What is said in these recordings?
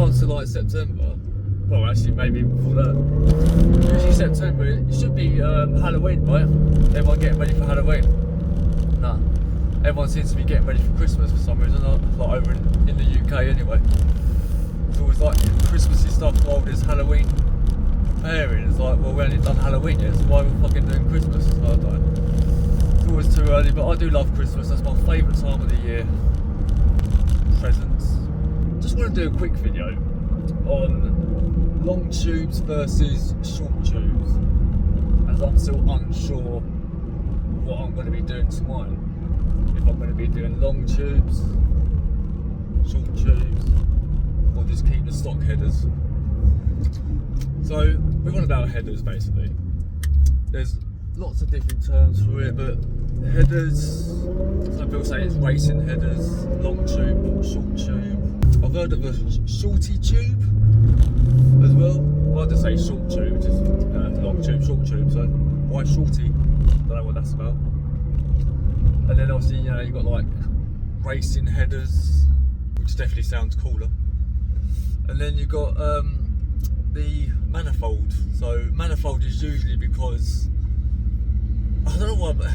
on to like September, well actually maybe before that, usually September, it should be Halloween, right? Everyone getting ready for Halloween. Nah, everyone seems to be getting ready for Christmas for some reason, like over in the UK anyway. It's always like Christmassy stuff while there's Halloween preparing. It's like, well, we haven't done Halloween yet, so why are we fucking doing Christmas? I don't know. It's always too early, but I do love Christmas. That's my favourite time of the year. Presents. Just want to do a quick video on long tubes versus short tubes, as I'm still unsure what I'm going to be doing to mine. If I'm going to be doing long tubes, short tubes, or just keep the stock headers. So we're on about headers basically. There's lots of different terms for it, but headers, some people say it's racing headers, long tube, short tube. I've heard of a shorty tube as well. I just say short tube, which is long tube, short tube. So why shorty? Don't know what that's about. And then obviously, you know, you've got like racing headers, which definitely sounds cooler. And then you've got the manifold. So manifold is usually because, I don't know why, but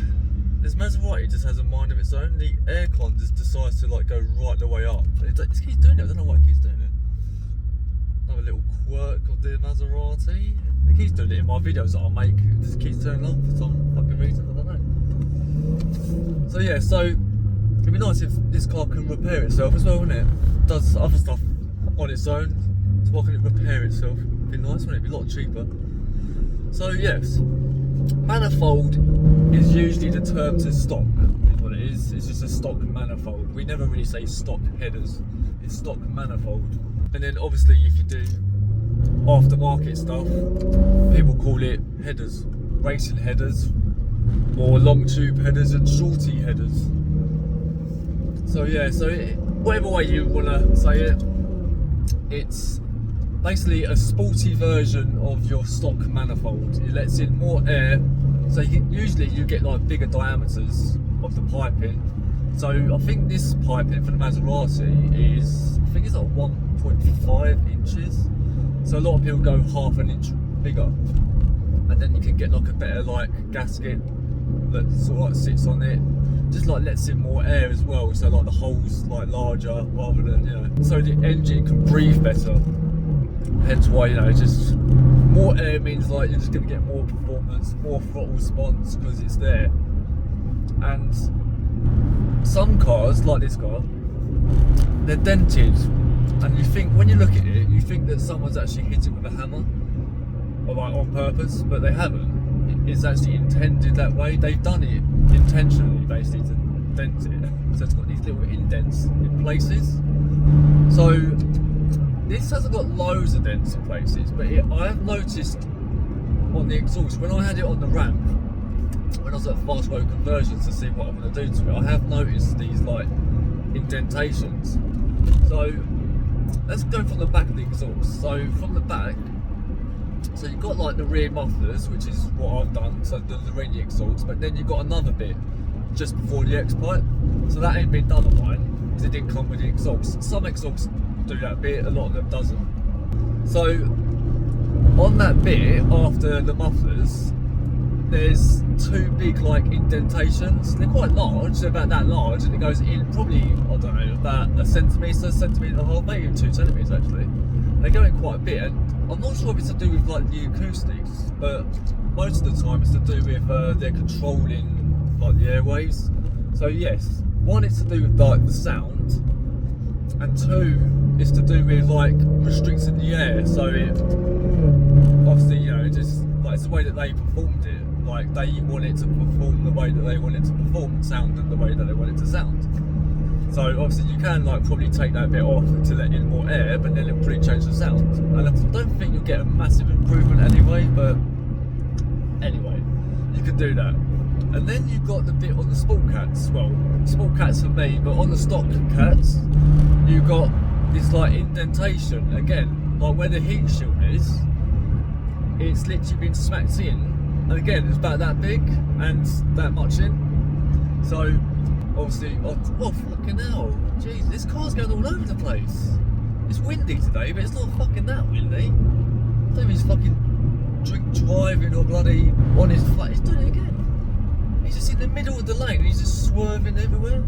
this Maserati just has a mind of its own. The aircon just decides to like go right the way up. It keeps doing it. I don't know why it keeps doing it. Another little quirk of the Maserati. It keeps doing it in my videos that I make. It just keeps turning on for some fucking reason. I don't know. So yeah, so it'd be nice if this car can repair itself as well, wouldn't it? It does other stuff on its own. So why can it repair itself? It'd be nice, wouldn't it? It'd be a lot cheaper. So yes. Manifold is usually the term to stock, is what it is. It's just a stock manifold. We never really say stock headers, it's stock manifold. And then obviously if you do aftermarket stuff, people call it headers, racing headers, or long tube headers and shorty headers. So yeah, so whatever way you want to say it, it's basically a sporty version of your stock manifold. It lets in more air, so usually you get like bigger diameters of the piping. So I think this piping for the Maserati is, I think it's like 1.5 inches. So a lot of people go half an inch bigger, and then you can get like a better like gasket that sort of like sits on it. Just like lets in more air as well. So like the holes like larger rather than, you know, so the engine can breathe better. Hence why, you know, just more air means like you're just going to get more performance, more throttle response because it's there. And some cars, like this car, they're dented, and you think, when you look at it, you think that someone's actually hit it with a hammer, or like on purpose, but they haven't. It's actually intended that way. They've done it intentionally, basically, to dent it. So it's got these little indents in places. So this hasn't got loads of dents in places, but I have noticed on the exhaust, when I had it on the ramp, when I was at fast road conversions to see what I'm going to do to it, I have noticed these like indentations. So let's go from the back of the exhaust. So from the back, so you've got like the rear mufflers, which is what I've done, so the ring exhaust, but then you've got another bit just before the X-pipe. So that ain't been done on mine, because it didn't come with the exhaust. Some exhausts do that bit, a lot of them doesn't. So on that bit after the mufflers, there's two big like indentations. They're quite large, they're about that large, and it goes in probably, I don't know, about a centimetre and a half, maybe 2 centimetres actually. They go in quite a bit, and I'm not sure if it's to do with like the acoustics, but most of the time it's to do with they're controlling like the airwaves. So yes, one, it's to do with like the sound, and two, it's to do with like restricting the air. So it obviously, you know, just like it's the way that they performed it. Like they want it to perform the way that they want it to perform, and sound in the way that they want it to sound. So obviously you can like probably take that bit off to let in more air, but then it'll pretty change the sound. And I don't think you'll get a massive improvement anyway, but anyway, you can do that. And then you've got the bit on the sport cats. Well, sport cats for me, but on the stock cats, you've got this like indentation again, like where the heat shield is. It's literally been smacked in, and again, it's about that big and that much in. So obviously, oh fucking hell, jeez, this car's going all over the place. It's windy today, but it's not fucking that windy. I don't know if he's fucking drink driving or bloody on his flat. He's doing it again. He's just in the middle of the lane and he's just swerving everywhere.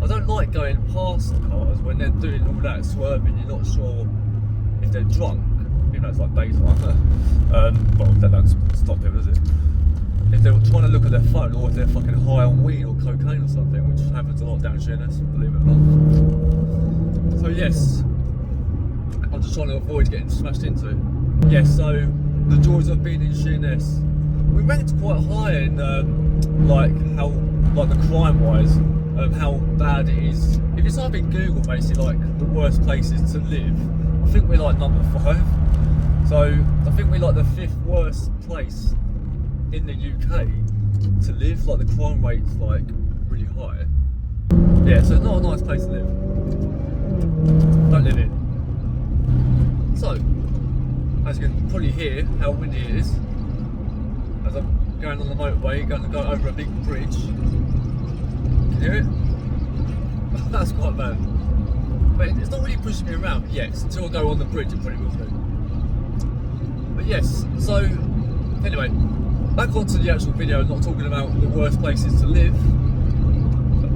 I don't like going past cars when they're doing all that swerving. You're not sure if they're drunk. You know, it's like daytime. Well, that don't stop them, does it? If they're trying to look at their phone or if they're fucking high on weed or cocaine or something, which happens a lot down Sheerness, believe it or not. So yes, I'm just trying to avoid getting smashed into. Yes, so the joys of being in Sheerness. We ranked quite high in like the crime wise, how bad it is. If you type in Google basically like the worst places to live, I think we're like number 5. So I think we're like the 5th worst place in the UK to live. Like the crime rate's like really high. Yeah, so it's not a nice place to live. Don't live in. So, as you can probably hear how windy it is, as I'm going on the motorway, going to go over a big bridge. Can you hear it? That's quite bad. But it's not really pushing me around yet. Until I go on the bridge, it probably will do. But yes, so anyway, back onto the actual video, not talking about the worst places to live,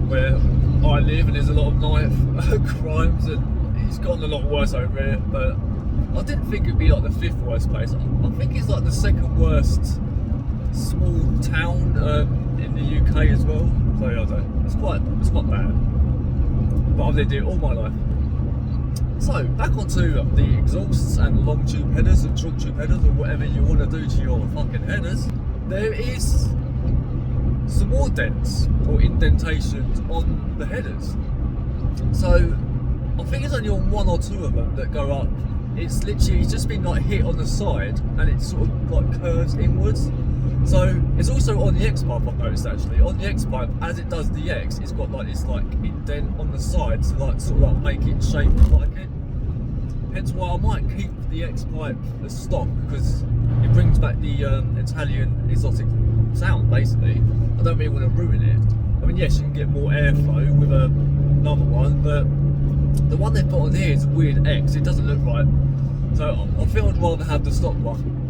where I live, and there's a lot of knife crimes, and it's gotten a lot worse over here, but I didn't think it'd be like the 5th worst place. I think it's like the 2nd worst small town in the UK as well. So I don't know, it's quite bad. But I've lived here all my life. So back onto the exhausts and long tube headers and short tube headers, or whatever you want to do to your fucking headers. There is some more dents or indentations on the headers. So I think it's only on 1 or 2 of them that go up. It's literally just been like hit on the side and it sort of like curves inwards. So it's also on the X pipe, I've noticed actually. On the X pipe, as it does the X, it's got like this like indent on the side to like sort of like make it shaped like it. Hence why I might keep the X pipe as stock, because it brings back the Italian exotic sound basically. I don't really want to ruin it. I mean, yes, you can get more airflow with another one, but the one they've put on here is a weird X. It doesn't look right. So I feel I'd rather have the stock one.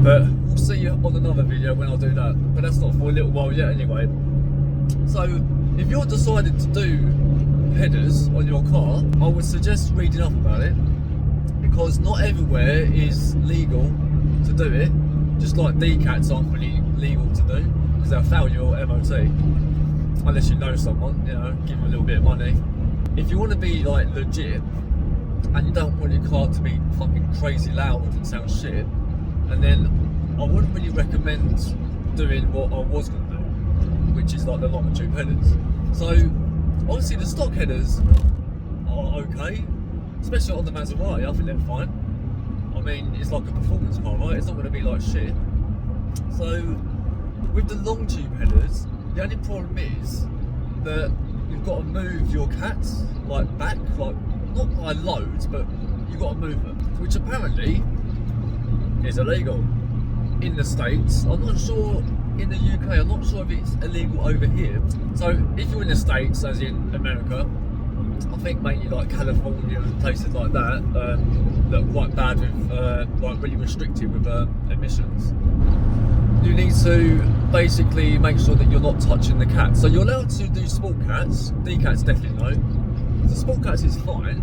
But we'll see you on another video when I do that. But that's not for a little while yet anyway. So if you're deciding to do headers on your car, I would suggest reading up about it, because not everywhere is legal to do it. Just like decats aren't really legal to do, because they'll fail your MOT unless you know someone, you know, give them a little bit of money. If you want to be like legit and you don't want your car to be fucking crazy loud and sound shit, and then I wouldn't really recommend doing what I was going to do, which is like the long tube headers. So obviously the stock headers are okay, especially on the Maserati. I think they're fine. I mean, it's like a performance car, right? It's not going to be like shit. So with the long tube headers, the only problem is that you've got to move your cats like back, like not by loads, but you've got to move them, which apparently is illegal in the States. I'm not sure in the UK. I'm not sure if it's illegal over here. So if you're in the States, as in America, I think mainly like California and places like that, that are quite bad with, like really restricted with emissions. You need to basically make sure that you're not touching the cats. So you're allowed to do sport cats, D-cats definitely no. The sport cats is fine,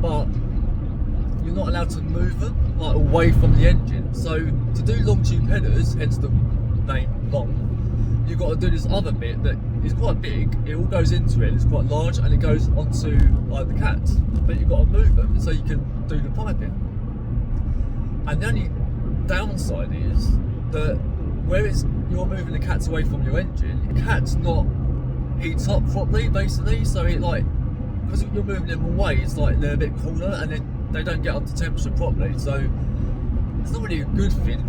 but you're not allowed to move them like away from the engine. So to do long tube headers, hence the name long, you've got to do this other bit that is quite big. It all goes into it, it's quite large, and it goes onto like the cats. But you've got to move them so you can do the piping. And the only downside is that where you're moving the cats away from your engine, the cat's not heats up properly basically, so it like, because you're moving them away, it's like they're a bit cooler and then they don't get up to temperature properly, so it's not really a good thing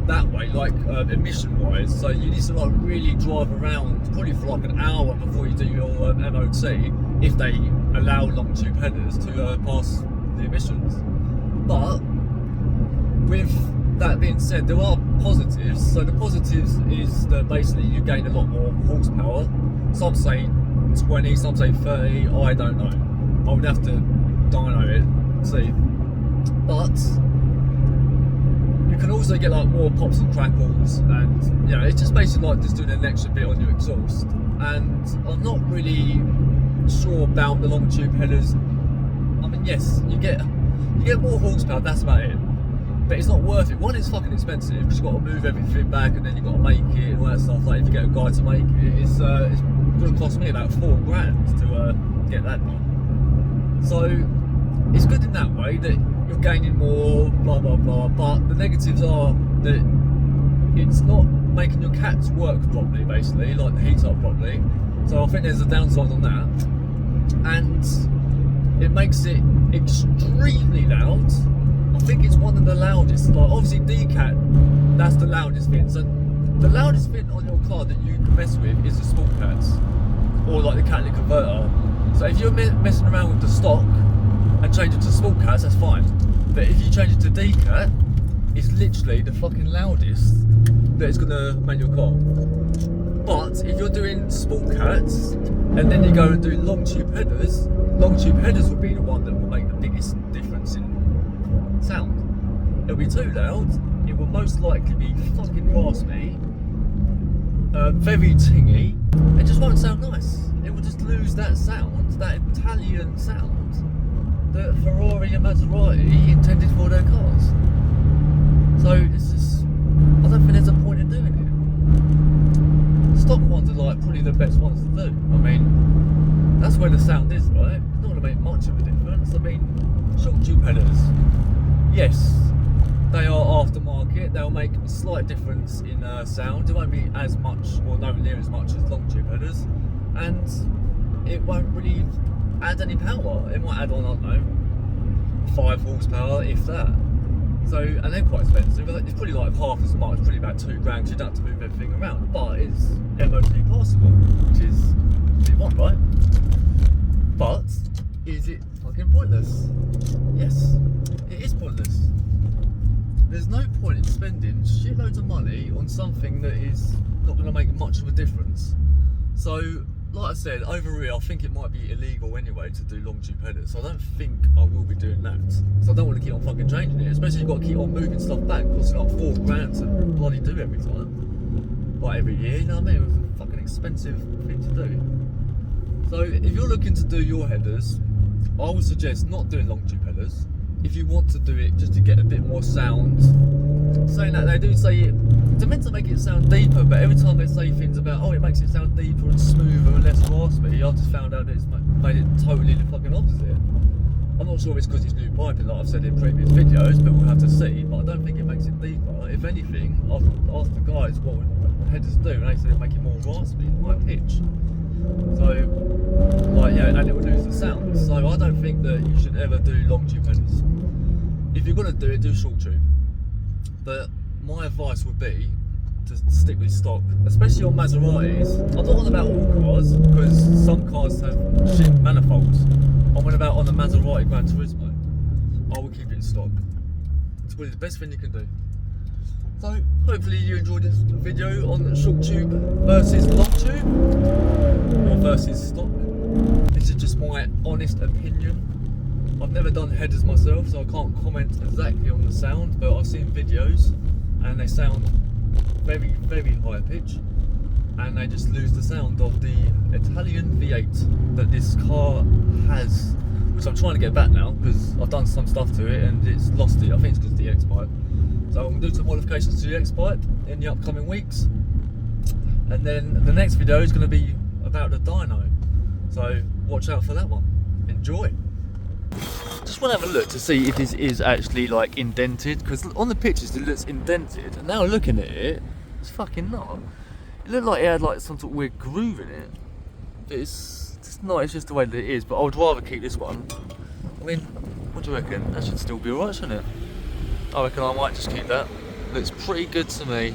that way, like emission wise. So you need to like really drive around probably for like an hour before you do your MOT, if they allow long tube headers to pass the emissions. But with that being said, there are positives. So the positives is that basically you gain a lot more horsepower. Some say 20, some say 30, I don't know. I would have to dyno it, see. But you can also get like more pops and crackles, and you know, it's just basically like just doing an extra bit on your exhaust. And I'm not really sure about the long tube headers. I mean, yes, you get more horsepower, that's about it. But it's not worth it. One, it's fucking expensive because you've got to move everything back and then you've got to make it and all that stuff. Like if you get a guy to make it, it's going to cost me about $4,000 to get that done. So it's good in that way that you're gaining more, blah blah blah. But the negatives are that it's not making your cats work properly, basically, like the heat up properly. So I think there's a downside on that, and it makes it extremely loud. I think it's one of the loudest. Like obviously DCAT, that's the loudest thing. So the loudest thing on your car that you can mess with is the small cats, or like the catalytic converter. So if you're messing around with the stock and change it to small cats, that's fine. But if you change it to DCAT, it's literally the fucking loudest that is gonna make your car. But if you're doing small cats and then you go and do long tube headers will be the one that will make the biggest difference in sound. It'll be too loud, it will most likely be fucking raspy, very tingy, it just won't sound nice. It will just lose that sound, that Italian sound that Ferrari and Maserati intended for their cars. So it's just, I don't think there's a point in doing it. Stock ones are like probably the best ones to do. I mean, that's where the sound is, right? It's not going to make much of a difference. I mean, short tube headers, yes, they are aftermarket. They'll make a slight difference in sound. It won't be as much or nowhere near as much as long tube headers, and it won't really add any power. It might add on, I don't know, 5 horsepower, if that. So, and they're quite expensive. It's probably like half as much, probably about $2,000. You don't have to move everything around, but it's MOT possible, which is what you want, right? But is it fucking pointless? Yes, it is pointless. There's no point in spending shitloads of money on something that is not going to make much of a difference. So, like I said, over here I think it might be illegal anyway to do long tube headers, so I don't think I will be doing that. So I don't want to keep on fucking changing it, especially you've got to keep on moving stuff back, costing like $4,000 to bloody do every time. Like every year, you know what I mean? It's a fucking expensive thing to do. So if you're looking to do your headers, I would suggest not doing long tube headers. If you want to do it just to get a bit more sound, saying that they do say they're meant to make it sound deeper, but every time they say things about, oh, it makes it sound deeper and smoother and less raspy, I've just found out that it's made it totally the fucking opposite. I'm not sure if it's because it's new piping, like I've said in previous videos, but we'll have to see. But I don't think it makes it deeper. If anything, I've asked the guys what headers do, and they said it make it more raspy, high pitch. So, like, yeah, and it would lose the sound. So I don't think that you should ever do long tube headers. If you're gonna do it, do short tube. But my advice would be to stick with stock, especially on Maseratis. I'm not on about all cars, because some cars have shit manifolds. I'm on about on the Maserati GranTurismo. I will keep it in stock. It's probably the best thing you can do. So hopefully you enjoyed this video on short tube versus long tube, or versus stock. This is just my honest opinion. I've never done headers myself, so I can't comment exactly on the sound, but I've seen videos and they sound very, very high pitch, and they just lose the sound of the Italian V8 that this car has, which I'm trying to get back now because I've done some stuff to it and it's lost it. I think it's because of the X-Pipe. So I'm going to do some modifications to the X-Pipe in the upcoming weeks, and then the next video is going to be about the dyno, so watch out for that one. Enjoy. Just want to have a look to see if this is actually like indented, because on the pictures it looks indented, and now looking at it, it's fucking not. It looked like it had like some sort of weird groove in it. It's not, it's just the way that it is, but I would rather keep this one. I mean, what do you reckon? That should still be alright, shouldn't it? I reckon I might just keep that. Looks pretty good to me.